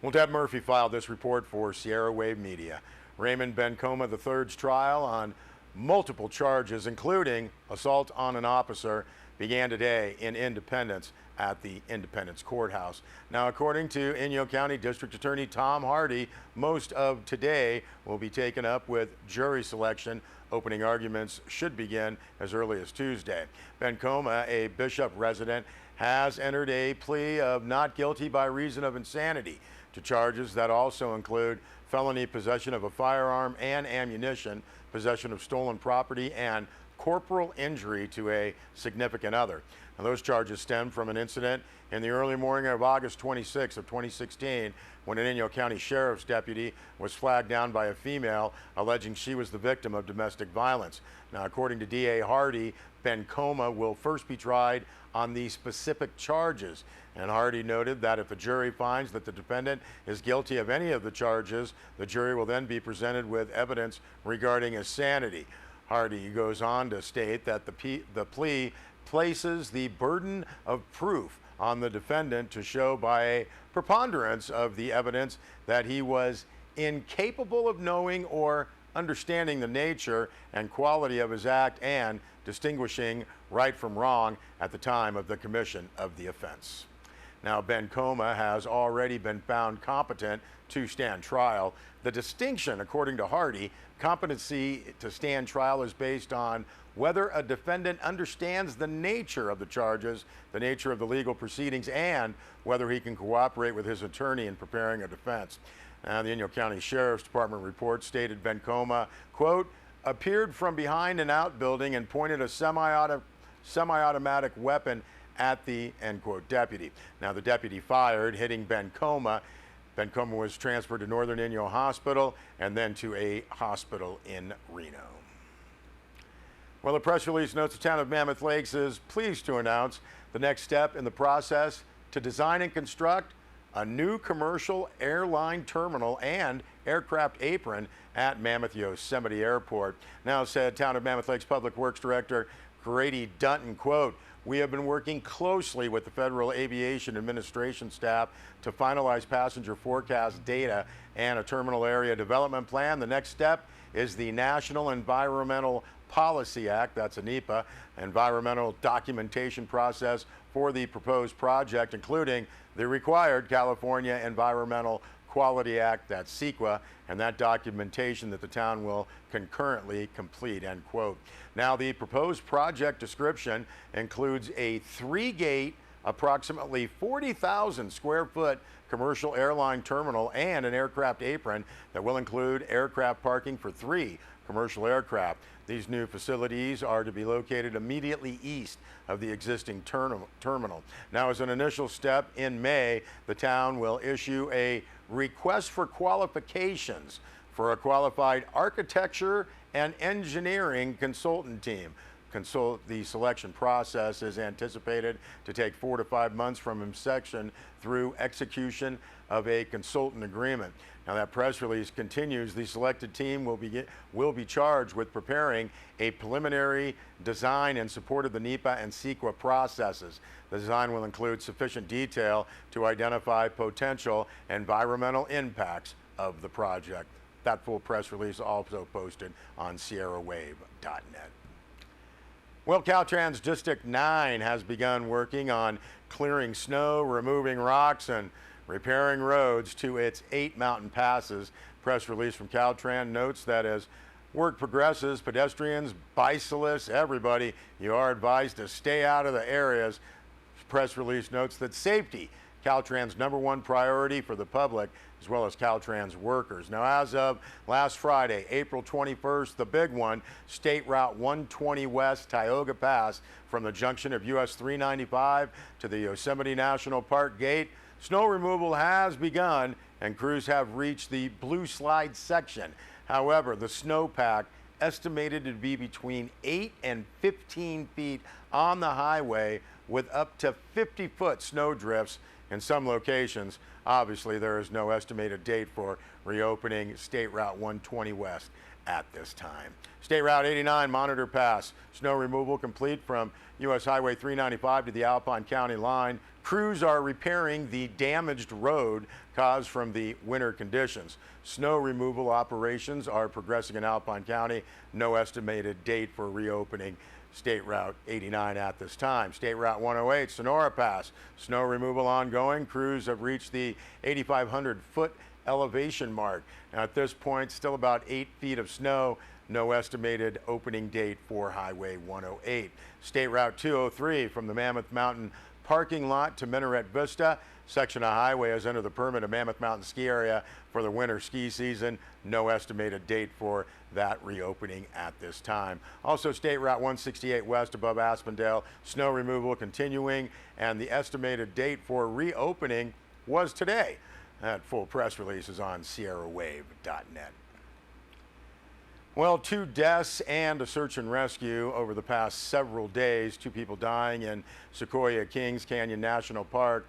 Well, Deb Murphy filed this report for Sierra Wave Media. Raymond Bencoma III's trial on multiple charges, including assault on an officer, began today in Independence at the Independence Courthouse. Now, according to Inyo County District Attorney Tom Hardy, most of today will be taken up with jury selection. Opening arguments should begin as early as Tuesday. Bencoma, a Bishop resident, has entered a plea of not guilty by reason of insanity to charges that also include felony possession of a firearm and ammunition, possession of stolen property, and corporal injury to a significant other. Now, those charges stem from an incident in the early morning of August 26 of 2016 when an Inyo County Sheriff's deputy was flagged down by a female alleging she was the victim of domestic violence. Now, according to DA Hardy, Bencoma will first be tried on these specific charges. And Hardy noted that if the jury finds that the defendant is guilty of any of the charges, the jury will then be presented with evidence regarding his sanity. Hardy goes on to state that the plea places the burden of proof on the defendant to show by a preponderance of the evidence that he was incapable of knowing or understanding the nature and quality of his act and distinguishing right from wrong at the time of the commission of the offense. Now, Bencoma has already been found competent to stand trial. The distinction, according to Hardy, competency to stand trial is based on whether a defendant understands the nature of the charges, the nature of the legal proceedings, and whether he can cooperate with his attorney in preparing a defense. Now, the Inyo County Sheriff's Department report stated Bencoma, quote, appeared from behind an outbuilding and pointed a semi-automatic weapon at the, end quote, deputy. Now, the deputy fired, hitting Bencoma. Bencoma was transferred to Northern Inyo Hospital and then to a hospital in Reno. Well, the press release notes the town of Mammoth Lakes is pleased to announce the next step in the process to design and construct a new commercial airline terminal and aircraft apron at Mammoth Yosemite Airport. Now, said town of Mammoth Lakes Public Works Director Grady Dutton, quote, we have been working closely with the Federal Aviation Administration staff to finalize passenger forecast data and a terminal area development plan. The next step is the National Environmental Policy Act, that's a NEPA, environmental documentation process for the proposed project, including the required California Environmental Quality Act, that's CEQA, and that documentation that the town will concurrently complete, end quote. Now, the proposed project description includes a 3-gate, approximately 40,000 square foot commercial airline terminal and an aircraft apron that will include aircraft parking for 3 commercial aircraft. These new facilities are to be located immediately east of the existing terminal. Now, as an initial step, in May, the town will issue a request for qualifications for a qualified architecture and engineering consultant team. The selection process is anticipated to take 4 to 5 months from inception through execution of a consultant agreement. Now, that press release continues. The selected team will be charged with preparing a preliminary design in support of the NEPA and CEQA processes. The design will include sufficient detail to identify potential environmental impacts of the project. That full press release also posted on SierraWave.net. Well, Caltrans District 9 has begun working on clearing snow, removing rocks, and repairing roads to its 8 mountain passes. Press release from Caltrans notes that as work progresses, pedestrians, bicyclists, everybody, you are advised to stay out of the areas. Press release notes that safety, Caltrans' #1 priority for the public, as well as Caltrans workers. Now, as of last Friday, April 21st, the big one, State Route 120 West, Tioga Pass, from the junction of US 395 to the Yosemite National Park gate, snow removal has begun and crews have reached the Blue Slide section. However, the snowpack, estimated to be between 8 and 15 feet on the highway, with up to 50-foot snow drifts in some locations. Obviously, there is no estimated date for reopening State Route 120 West at this time. State Route 89 Monitor Pass, snow removal complete from US Highway 395 to the Alpine County line. Crews are repairing the damaged road caused from the winter conditions. Snow removal operations are progressing in Alpine County. No estimated date for reopening State Route 89 at this time. State Route 108, Sonora Pass. Snow removal ongoing. Crews have reached the 8,500-foot elevation mark. Now, at this point, still about 8 feet of snow. No estimated opening date for Highway 108. State Route 203 from the Mammoth Mountain parking lot to Minaret Vista. Section of highway has entered the permanent Mammoth Mountain ski area for the winter ski season. No estimated date for that reopening at this time. Also, State Route 168 west above Aspendale, snow removal continuing, and the estimated date for reopening was today. That full press release is on SierraWave.net. Well, 2 deaths and a search and rescue over the past several days. 2 people dying in Sequoia Kings Canyon National Park.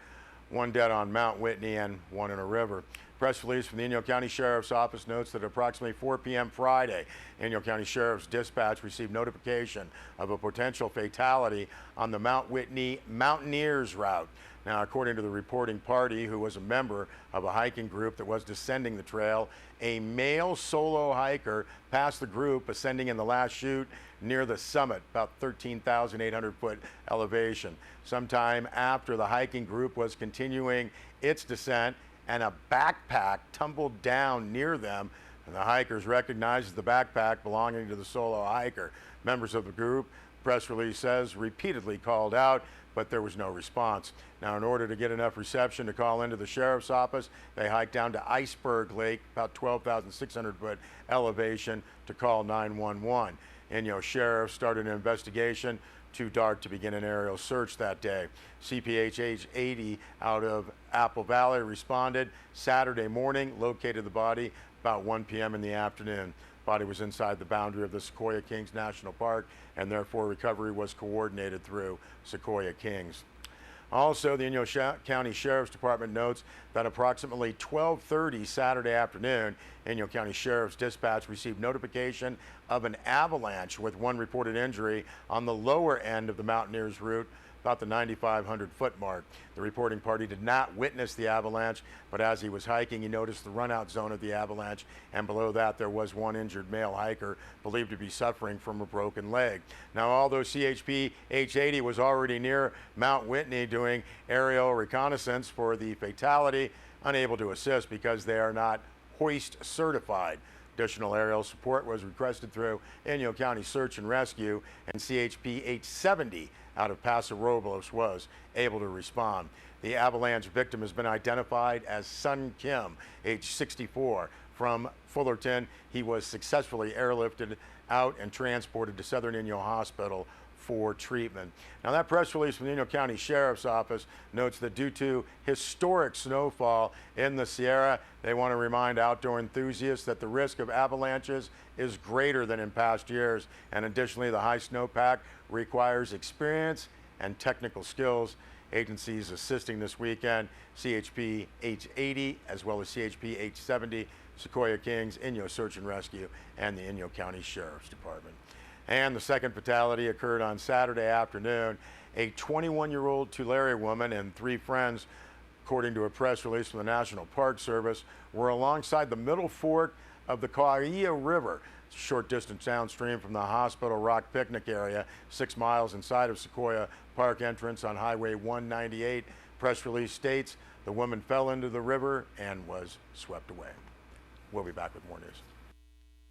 1 dead on Mount Whitney and 1 in a river. Press release from the Inyo County Sheriff's Office notes that at approximately 4 p.m. Friday, Inyo County Sheriff's Dispatch received notification of a potential fatality on the Mount Whitney Mountaineers route. Now, according to the reporting party, who was a member of a hiking group that was descending the trail, a male solo hiker passed the group ascending in the last chute near the summit, about 13,800-foot elevation. Sometime after the hiking group was continuing its descent, and a backpack tumbled down near them, and the hikers recognized the backpack belonging to the solo hiker. Members of the group, press release says, repeatedly called out, but there was no response. Now, in order to get enough reception to call into the sheriff's office, they hiked down to Iceberg Lake, about 12,600-foot elevation, to call 911. Inyo Sheriff started an investigation. Too dark to begin an aerial search that day. CPH age 80 out of Apple Valley responded Saturday morning, located the body about 1 p.m. in the afternoon. Body was inside the boundary of the Sequoia Kings National Park, and therefore recovery was coordinated through Sequoia Kings. Also, the Inyo County Sheriff's Department notes that approximately 12:30 Saturday afternoon, Inyo County Sheriff's Dispatch received notification of an avalanche with 1 reported injury on the lower end of the Mountaineers route, about the 9,500-foot mark. The reporting party did not witness the avalanche, but as he was hiking, he noticed the runout zone of the avalanche, and below that there was 1 injured male hiker believed to be suffering from a broken leg. Now, although CHP H80 was already near Mount Whitney doing aerial reconnaissance for the fatality, unable to assist because they are not hoist certified. Additional aerial support was requested through Inyo County Search and Rescue, and CHP H70 out of Paso Robles was able to respond. The avalanche victim has been identified as Sun Kim, age 64, from Fullerton. He was successfully airlifted out and transported to Southern Inyo Hospital for treatment. Now, that press release from the Inyo County Sheriff's Office notes that due to historic snowfall in the Sierra, they want to remind outdoor enthusiasts that the risk of avalanches is greater than in past years, and additionally, the high snowpack requires experience and technical skills. Agencies assisting this weekend, CHP H80 as well as CHP H70, Sequoia Kings, Inyo Search and Rescue, and the Inyo County Sheriff's Department. And the second fatality occurred on Saturday afternoon. A 21-year-old Tulare woman and 3 friends, according to a press release from the National Park Service, were alongside the middle fork of the Kauai River. It's a short distance downstream from the Hospital Rock picnic area, 6 miles inside of Sequoia Park entrance on Highway 198. Press release states the woman fell into the river and was swept away. We'll be back with more news.